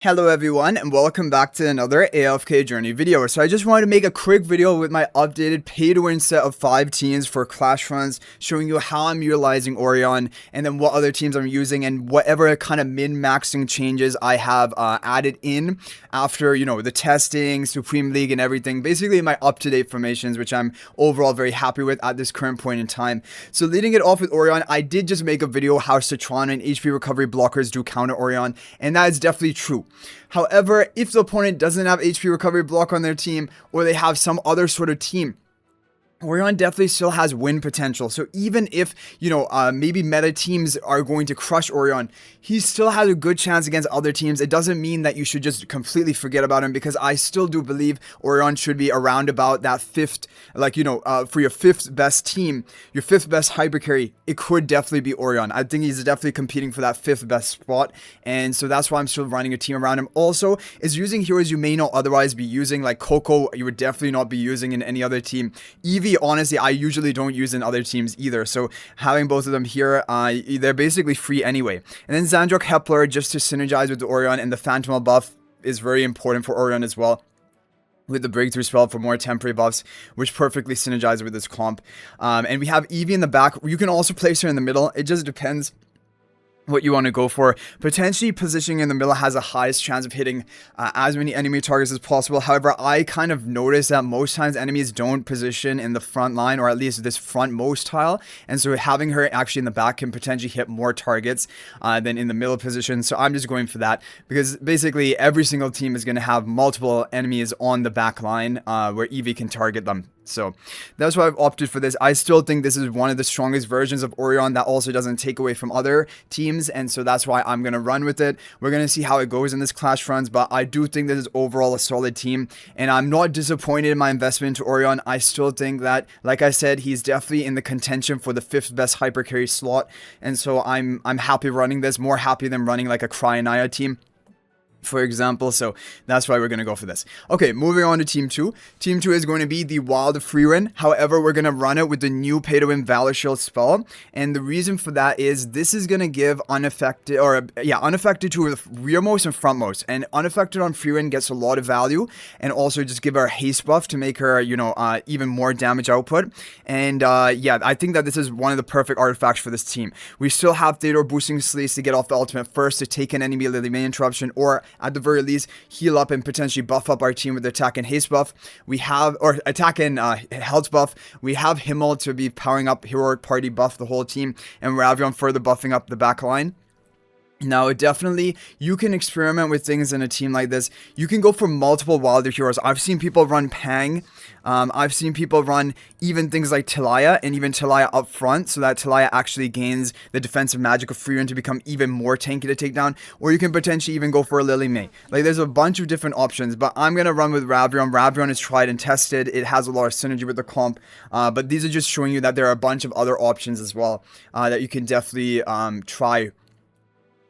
Hello everyone and welcome back to another AFK journey video. So I just wanted to make a quick video with my updated pay to win set of 5 teams for Clashfronts, showing you how I'm utilizing Orion and then what other teams I'm using and whatever kind of min-maxing changes I have added in after, the testing, Supreme League and everything. Basically my up-to-date formations, which I'm overall very happy with at this current point in time. So leading it off with Orion, I did just make a video how Citron and HP recovery blockers do counter Orion, and that is definitely true. However, if the opponent doesn't have HP recovery block on their team, or they have some other sort of team, Orion definitely still has win potential. So even if, maybe meta teams are going to crush Orion, he still has a good chance against other teams. It doesn't mean that you should just completely forget about him, because I still do believe Orion should be around about that fifth, for your fifth best team, your fifth best hyper carry, it could definitely be Orion. I think he's definitely competing for that fifth best spot. And so that's why I'm still running a team around him. Also, is using heroes you may not otherwise be using, like Coco, you would definitely not be using in any other team. Eevee, honestly, I usually don't use in other teams either, so having both of them here, they're basically free anyway. And then Zandrok Hepler, just to synergize with the Orion, and the Phantom buff is very important for Orion as well, with the breakthrough spell for more temporary buffs, which perfectly synergizes with this comp. And we have Eevee in the back. You can also place her in the middle. It just depends what you want to go for. Potentially positioning in the middle has the highest chance of hitting as many enemy targets as possible. However, I kind of notice that most times enemies don't position in the front line, or at least this frontmost tile, and so having her actually in the back can potentially hit more targets than in the middle position. So I'm just going for that, because basically every single team is going to have multiple enemies on the back line where Eevee can target them. So that's why I've opted for this. I still think this is one of the strongest versions of Orion that also doesn't take away from other teams, and so that's why I'm going to run with it. We're going to see how it goes in this Clashfronts, but I do think this is overall a solid team, and I'm not disappointed in my investment into Orion. I still think that, like I said, he's definitely in the contention for the 5th best hyper carry slot, and so I'm happy running this, more happy than running like a Cryanaya team, for example. So that's why we're going to go for this. Okay, moving on to Team 2. Team 2 is going to be the Wild Frieren. However, we're going to run it with the new pay to win Valor Shield spell. And the reason for that is this is going to give unaffected to the rearmost and frontmost. And unaffected on Frieren gets a lot of value, and also just give her a haste buff to make her, even more damage output. And I think that this is one of the perfect artifacts for this team. We still have Theodore boosting Sleaze to get off the ultimate first to take an enemy Lily May interruption, or at the very least heal up and potentially buff up our team with the attack and haste buff. We have, or attack and health buff. We have Himmel to be powering up heroic party buff the whole team, and Ravion further buffing up the back line. Now, definitely, you can experiment with things in a team like this. You can go for multiple wilder heroes. I've seen people run Pang. I've seen people run even things like Talaya, and even Talaya up front, so that Talaya actually gains the defensive magic of Frieren to become even more tanky to take down. Or you can potentially even go for a Lily May. Like, there's a bunch of different options, but I'm going to run with Ravion. Ravion is tried and tested. It has a lot of synergy with the comp, but these are just showing you that there are a bunch of other options as well that you can definitely try.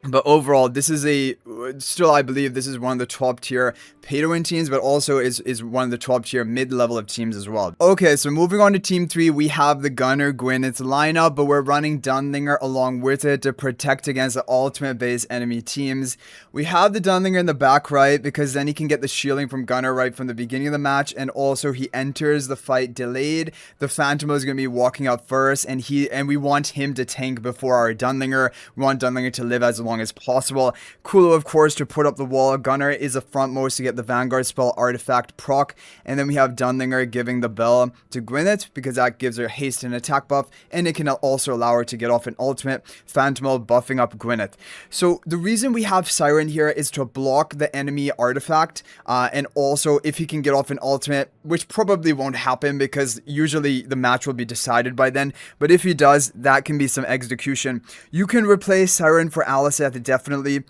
But overall, this is I believe this is one of the top tier pay to win teams, but also is one of the top tier mid-level of teams as well. Okay, so moving on to Team 3, we have the Gunner Gwyneth lineup, but we're running Dunlinger along with it to protect against the ultimate base enemy teams. We have the Dunlinger in the back right, because then he can get the shielding from Gunner right from the beginning of the match, and also he enters the fight delayed. The Phantom is going to be walking up first, and we want him to tank before our Dunlinger. We want Dunlinger to live as long as possible. Kulo, of course, to put up the wall. Gunner is the frontmost to get the Vanguard spell artifact proc, and then we have Dunlinger giving the bell to Gwyneth, because that gives her haste and attack buff, and it can also allow her to get off an ultimate. Phantom buffing up Gwyneth. So the reason we have Siren here is to block the enemy artifact, and also if he can get off an ultimate, which probably won't happen because usually the match will be decided by then, but if he does, that can be some execution. You can replace Siren for Alicent, definitely.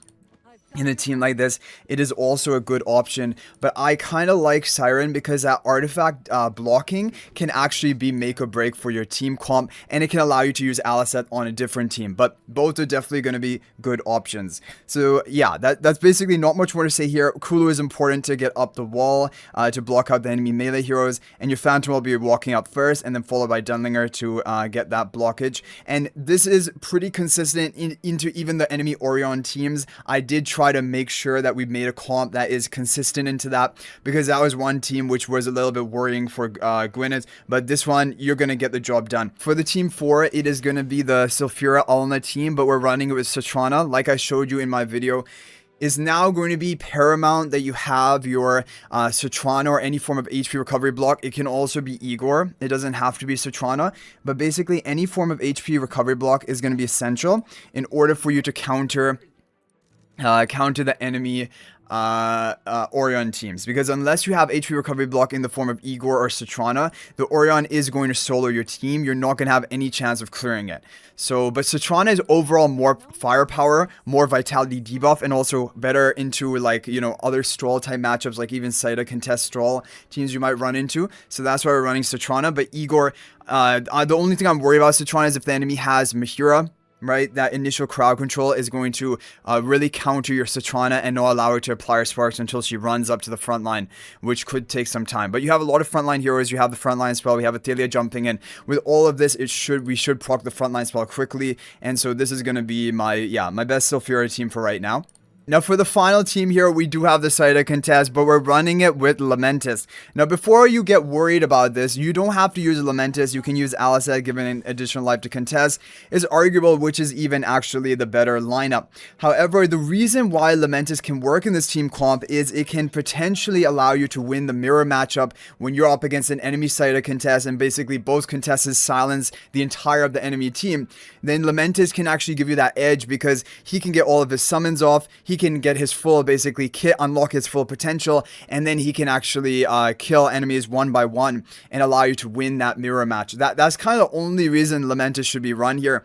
In a team like this, it is also a good option, but I kind of like Siren because that artifact blocking can actually be make or break for your team comp, and it can allow you to use Alicent on a different team, but both are definitely going to be good options. So yeah, that's basically not much more to say here. Kulu is important to get up the wall to block out the enemy melee heroes, and your Phantom will be walking up first, and then followed by Dunlinger to get that blockage, and this is pretty consistent into even the enemy Orion teams. I did try try to make sure that we made a comp that is consistent into that, because that was one team which was a little bit worrying for Gwyneth, but this one, you're going to get the job done. For the team 4, it is going to be the Sylphira team, but we're running it with Citrana, like I showed you in my video. Is now going to be paramount that you have your Citrana or any form of HP recovery block. It can also be Igor. It doesn't have to be Citrana, but basically any form of HP recovery block is going to be essential in order for you to counter the enemy Orion teams, because unless you have HP recovery block in the form of Igor or Citrana, the Orion is going to solo your team. You're not going to have any chance of clearing it. So, but Citrana is overall more firepower, more vitality debuff, and also better into, like, you know, other stall type matchups, like even Saida contest stall teams you might run into. So that's why we're running Citrana. But Igor, the only thing I'm worried about Citrana is if the enemy has Mahira, right? That initial crowd control is going to really counter your Citrana and not allow her to apply her sparks until she runs up to the front line, which could take some time. But you have a lot of frontline heroes. You have the frontline spell. We have Athalia jumping in. With all of this, we should proc the frontline spell quickly. And so this is going to be my best Sylphira team for right now. Now for the final team here, we do have the Saida contest, but we're running it with Lamentis. Now before you get worried about this, you don't have to use Lamentis. You can use Alicet, given an additional life to contest. It's arguable which is even actually the better lineup. However, the reason why Lamentis can work in this team comp is it can potentially allow you to win the mirror matchup when you're up against an enemy Saida contest and basically both contests silence the entire of the enemy team. Then Lamentis can actually give you that edge because he can get all of his summons off. He can get his full, basically, kit, unlock his full potential, and then he can actually kill enemies one by one and allow you to win that mirror match. That's kind of the only reason Lamentis should be run here.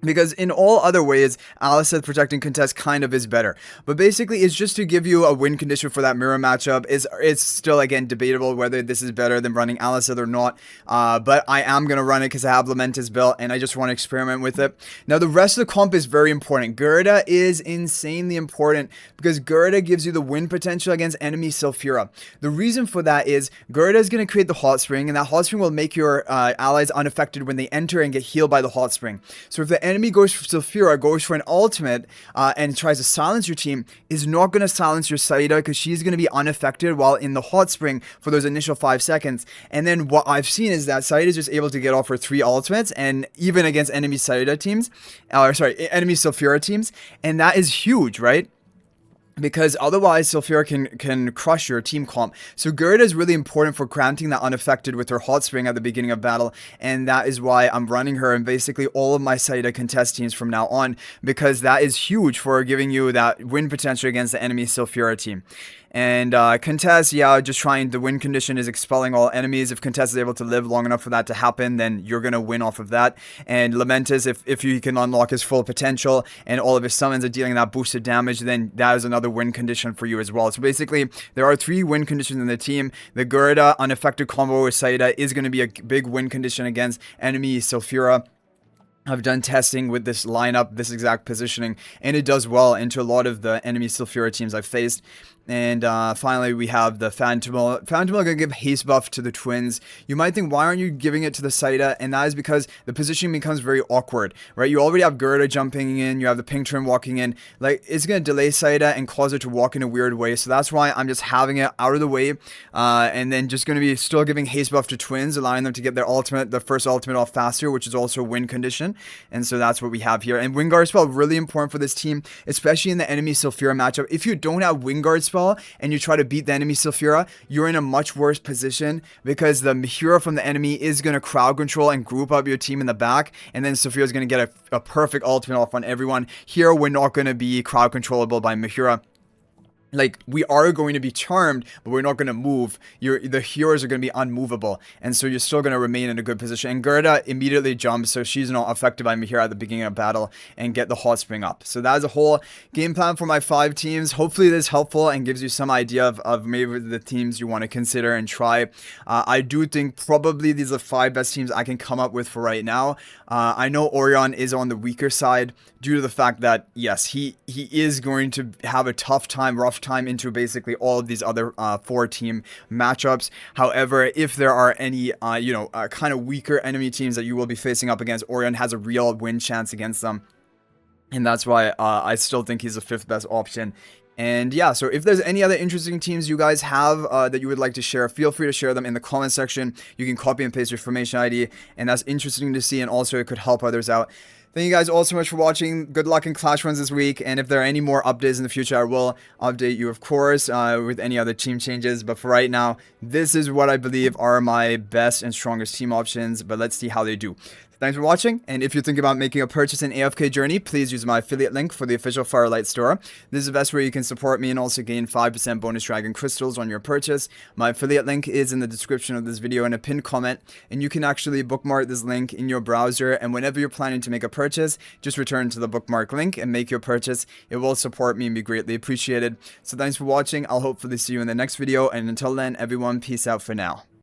Because in all other ways, Alicet protecting contest kind of is better. But basically, it's just to give you a win condition for that mirror matchup. It's still, again, debatable whether this is better than running Alicet or not. But I am going to run it because I have Lamentis built, and I just want to experiment with it. Now, the rest of the comp is very important. Gerda is insanely important because Gerda gives you the win potential against enemy Sylphira. The reason for that is Gerda is going to create the hot spring, and that hot spring will make your allies unaffected when they enter and get healed by the hot spring. So if the enemy goes for Sylphira, goes for an ultimate, and tries to silence your team, is not going to silence your Saida because she's going to be unaffected while in the hot spring for those initial 5 seconds. And then what I've seen is that Saida is just able to get off her 3 ultimates, and even against enemy Saida teams, enemy Sylphira teams, and that is huge, right? Because otherwise, Sylphira can crush your team comp. So Gerda is really important for granting that unaffected with her hot spring at the beginning of battle. And that is why I'm running her in basically all of my Saida contest teams from now on. Because that is huge for giving you that win potential against the enemy Sylphira team. And contest, just trying, the win condition is expelling all enemies. If contest is able to live long enough for that to happen, then you're going to win off of that. And Lamentis, if you can unlock his full potential and all of his summons are dealing that boosted damage, then that is another win condition for you as well. So basically, there are 3 win conditions in the team. The Gerda unaffected combo with Saida is going to be a big win condition against enemy Sylphira. I've done testing with this lineup, this exact positioning, and it does well into a lot of the enemy Sylphira teams I've faced. And finally, we have the Phantom. Phantom are going to give haste buff to the twins. You might think, why aren't you giving it to the Saida? And that is because the positioning becomes very awkward, right? You already have Gerda jumping in. You have the Pink Trim walking in. Like, it's going to delay Saida and cause her to walk in a weird way. So that's why I'm just having it out of the way. And then just going to be still giving haste buff to twins, allowing them to get their first ultimate off faster, which is also a win condition. And so that's what we have here. And Vanguard spell, really important for this team, especially in the enemy Sylphira matchup. If you don't have Vanguard spell, and you try to beat the enemy Sylphira, you're in a much worse position because the Mahira from the enemy is going to crowd control and group up your team in the back, and then Sylphira is going to get a perfect ultimate off on everyone. Here, we're not going to be crowd controllable by Mahira. Like, we are going to be charmed, but we're not going to move. The heroes are going to be unmovable, and so you're still going to remain in a good position. And Gerda immediately jumps, so she's not affected by Mahira at the beginning of battle, and get the hot spring up. So that is a whole game plan for my 5 teams. Hopefully this is helpful and gives you some idea of maybe the teams you want to consider and try. I do think probably these are 5 best teams I can come up with for right now. I know Orion is on the weaker side due to the fact that, yes, he is going to have a rough time into basically all of these other 4 team matchups. However, if there are any kind of weaker enemy teams that you will be facing up against, Orion has a real win chance against them. And that's why I still think he's the 5th best option. And yeah, so if there's any other interesting teams you guys have that you would like to share, feel free to share them in the comment section. You can copy and paste your formation ID, and that's interesting to see, and also it could help others out. Thank you guys all so much for watching. Good luck in Clashfronts this week, and if there are any more updates in the future, I will update you, of course, with any other team changes. But for right now, this is what I believe are my best and strongest team options, but let's see how they do. Thanks for watching, and if you think about making a purchase in AFK Journey, please use my affiliate link for the official Firelight store. This is the best way you can support me and also gain 5% bonus dragon crystals on your purchase. My affiliate link is in the description of this video in a pinned comment, and you can actually bookmark this link in your browser, and whenever you're planning to make a purchase, just return to the bookmark link and make your purchase. It will support me and be greatly appreciated. So thanks for watching. I'll hopefully see you in the next video, and until then, everyone, peace out for now.